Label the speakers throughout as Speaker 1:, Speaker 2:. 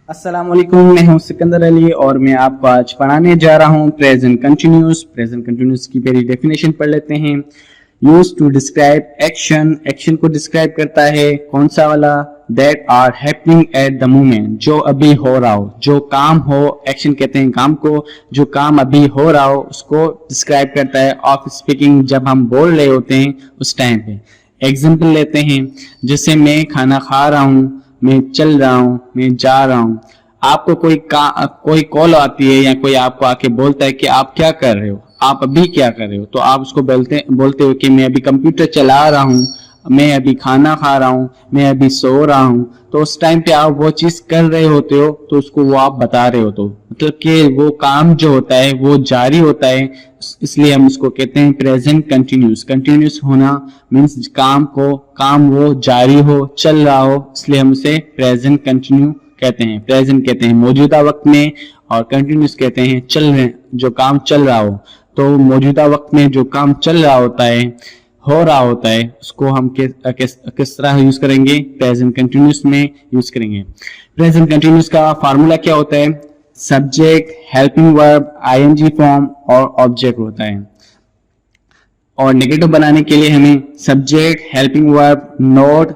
Speaker 1: अस्सलाम वालेकुम, मैं हूं सिकंदर अली और मैं आपको आज पढ़ाने जा रहा हूं प्रेजेंट कंटिन्यूस। प्रेजेंट कंटिन्यूस की पहली डेफिनेशन पढ़ लेते हैं। Use to describe action, action को डिस्क्राइब करता है। कौन सा वाला? That are happening at the moment, जो अभी हो रहा हो, जो काम हो। एक्शन कहते हैं काम को, जो काम अभी हो रहा हो उसको डिस्क्राइब करता है। ऑफ स्पीकिंग, जब हम बोल रहे होते हैं उस टाइम पे। एग्जाम्पल लेते हैं, जैसे मैं खाना खा रहा हूं, मैं चल रहा हूं, मैं जा रहा हूं। आपको कोई कॉल आती है या कोई आपको आके बोलता है कि आप क्या कर रहे हो, आप अभी क्या कर रहे हो, तो आप उसको बोलते हो कि मैं अभी कंप्यूटर चला रहा हूं, मैं अभी खाना खा रहा हूं, मैं अभी सो रहा हूं। तो उस टाइम पे आप वो चीज कर रहे होते हो तो उसको वो आप बता रहे हो, तो मतलब कि वो काम जो होता है वो जारी होता है, इसलिए हम उसको कहते हैं प्रेजेंट कंटिन्यूस। कंटिन्यूस होना मीन्स काम वो जारी हो, चल रहा हो, इसलिए हम उसे प्रेजेंट कंटिन्यू कहते हैं। प्रेजेंट कहते हैं मौजूदा वक्त में और कंटिन्यूस कहते हैं चल रहे, जो काम चल रहा हो। तो मौजूदा वक्त में जो काम चल रहा होता है, हो रहा होता है, उसको हम किस तरह यूज करेंगे? प्रेजेंट कंटिन्यूस में यूज करेंगे। प्रेजेंट कंटिन्यूस का फार्मूला क्या होता है? Subject, helping verb, ING form और ऑब्जेक्ट होता है। और नेगेटिव बनाने के लिए हमें subject, helping verb, not,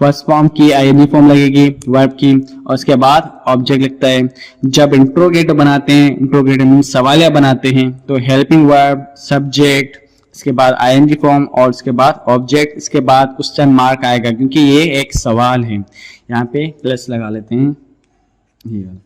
Speaker 1: first form की आईएनजी फॉर्म लगेगी वर्ब की, और उसके बाद ऑब्जेक्ट लगता है। जब इंट्रोगेटिव बनाते हैं, इंट्रोगेटिव मीन्स सवालिया बनाते हैं, तो हेल्पिंग वर्ब, सब्जेक्ट, इसके बाद आईएनजी फॉर्म और उसके बाद ऑब्जेक्ट, इसके बाद क्वेश्चन मार्क आएगा क्योंकि ये एक सवाल है। यहाँ पे प्लस लगा लेते हैं।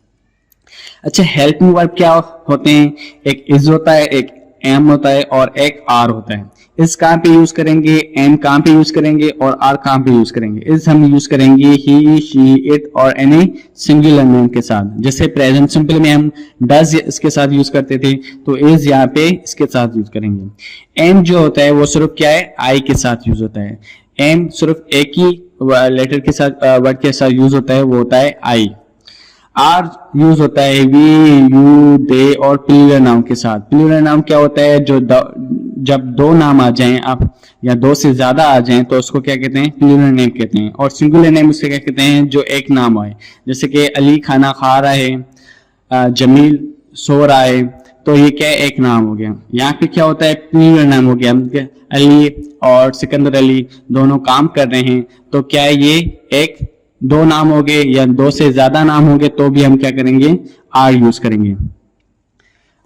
Speaker 1: अच्छा, हेल्पिंग वर्ब क्या होते हैं? एक इज होता है, एक एम होता है और एक आर होता है। इस कहाँ पे यूज करेंगे, एम कहाँ पे यूज करेंगे और आर कहाँ पे यूज करेंगे? इस हम यूज करेंगे ही, शी, इट और एनी सिंगुलर नेम के साथ। जैसे प्रेजेंट सिंपल में हम डज इसके साथ यूज करते थे, तो इज यहाँ पे इसके साथ यूज करेंगे। एम जो होता है वो सिर्फ क्या है? आई के साथ यूज होता है। एम सिर्फ एक ही लेटर के साथ, वर्ड के साथ यूज होता है, वो होता है आई। आर यूज होता है वी, यू, दे और प्लूरल नाउन के साथ। प्लूरल नाउन क्या होता है? जब दो नाम आ जाएं आप या दो से ज्यादा आ जाएं तो उसको क्या कहते हैं? प्लूरल नेम कहते हैं। और सिंगुलर नेम उससे क्या कहते हैं? जो एक नाम आए, जैसे कि अली खाना खा रहा है, जमील सो रहा है, तो ये क्या है? एक नाम हो गया। यहाँ पे क्या होता है? प्लूरल नाम हो गया। अली और सिकंदर अली दोनों काम कर रहे हैं, तो क्या है? ये एक दो नाम हो गए या दो से ज्यादा नाम हो गए तो भी हम क्या करेंगे? आर यूज करेंगे।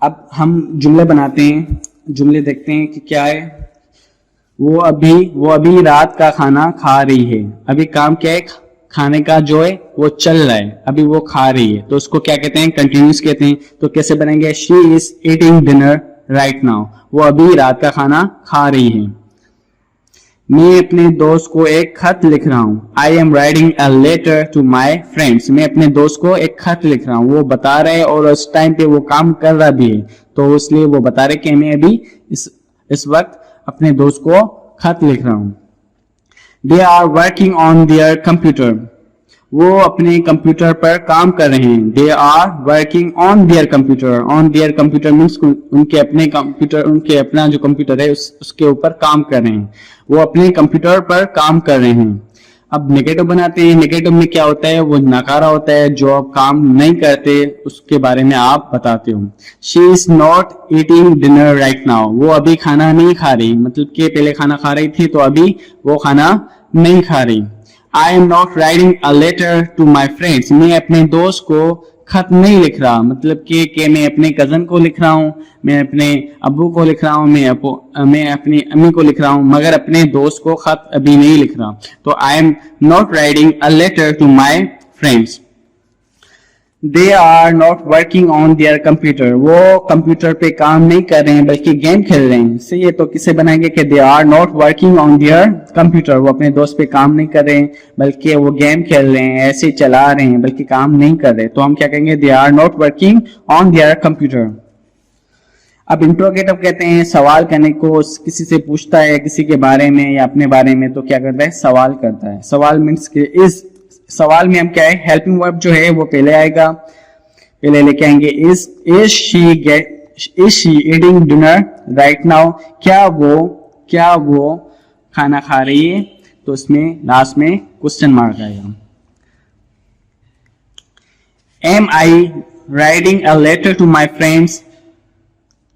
Speaker 1: अब हम जुमले बनाते हैं, जुमले देखते हैं कि क्या है। वो अभी रात का खाना खा रही है। अभी काम क्या है? खाने का जो है वो चल रहा है, अभी वो खा रही है, तो उसको क्या कहते हैं? कंटिन्यूस कहते हैं। तो कैसे बनेंगे? She is eating dinner right now, वो अभी रात का खाना खा रही है। मैं अपने दोस्त को एक खत लिख रहा हूँ। I am writing a letter to my friends, मैं अपने दोस्त को एक खत लिख रहा हूँ। वो बता रहे हैं और उस टाइम पे वो काम कर रहा भी है, तो इसलिए वो बता रहे कि मैं अभी इस वक्त अपने दोस्त को खत लिख रहा हूँ। They are working on their computer, वो अपने कंप्यूटर पर काम कर रहे हैं। They are working on their computer, on their computer means उनके अपने कंप्यूटर, उनके अपना जो कंप्यूटर है उसके ऊपर काम कर रहे हैं। वो अपने कंप्यूटर पर काम कर रहे हैं। अब नेगेटिव बनाते हैं। नेगेटिव में क्या होता है? वो नकारा होता है, जो आप काम नहीं करते उसके बारे में आप बताते हो। She is not eating dinner right now, वो अभी खाना नहीं खा रही, मतलब कि पहले खाना खा रही थी तो अभी वो खाना नहीं खा रही। I am not writing a letter to my friends, मैं अपने दोस्त को खत नहीं लिख रहा, मतलब कि मैं अपने कजन को लिख रहा हूँ, मैं अपने अब्बू को लिख रहा हूँ, मैं अपनी अम्मी को लिख रहा हूँ, मगर अपने दोस्त को खत अभी नहीं लिख रहा। तो I am not writing a letter to my friends. They are not working on their computer, वो कंप्यूटर पे काम नहीं कर रहे हैं बल्कि गेम खेल रहे हैं। सही है, तो किसे बनाएंगे कि they are not working on their computer, वो अपने दोस्त पे काम नहीं कर रहे हैं बल्कि वो गेम खेल रहे हैं, ऐसे चला रहे हैं बल्कि काम नहीं कर रहे। तो हम क्या कहेंगे? They are not working on their computer. अब इंट्रोगेटिव कहते हैं सवाल करने को, किसी से पूछता है किसी के बारे में या अपने बारे में, तो क्या करता है? सवाल करता है। सवाल मीन्स इस सवाल में हम क्या है? हेल्पिंग वर्ब जो है वो पहले आएगा, पहले लेके आएंगे is she eating dinner right now, क्या वो खाना खा रही है, तो इसमें लास्ट में क्वेश्चन मार्क आएगा। Am I writing a letter to my friends?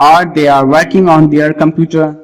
Speaker 1: Are they are working on their computer?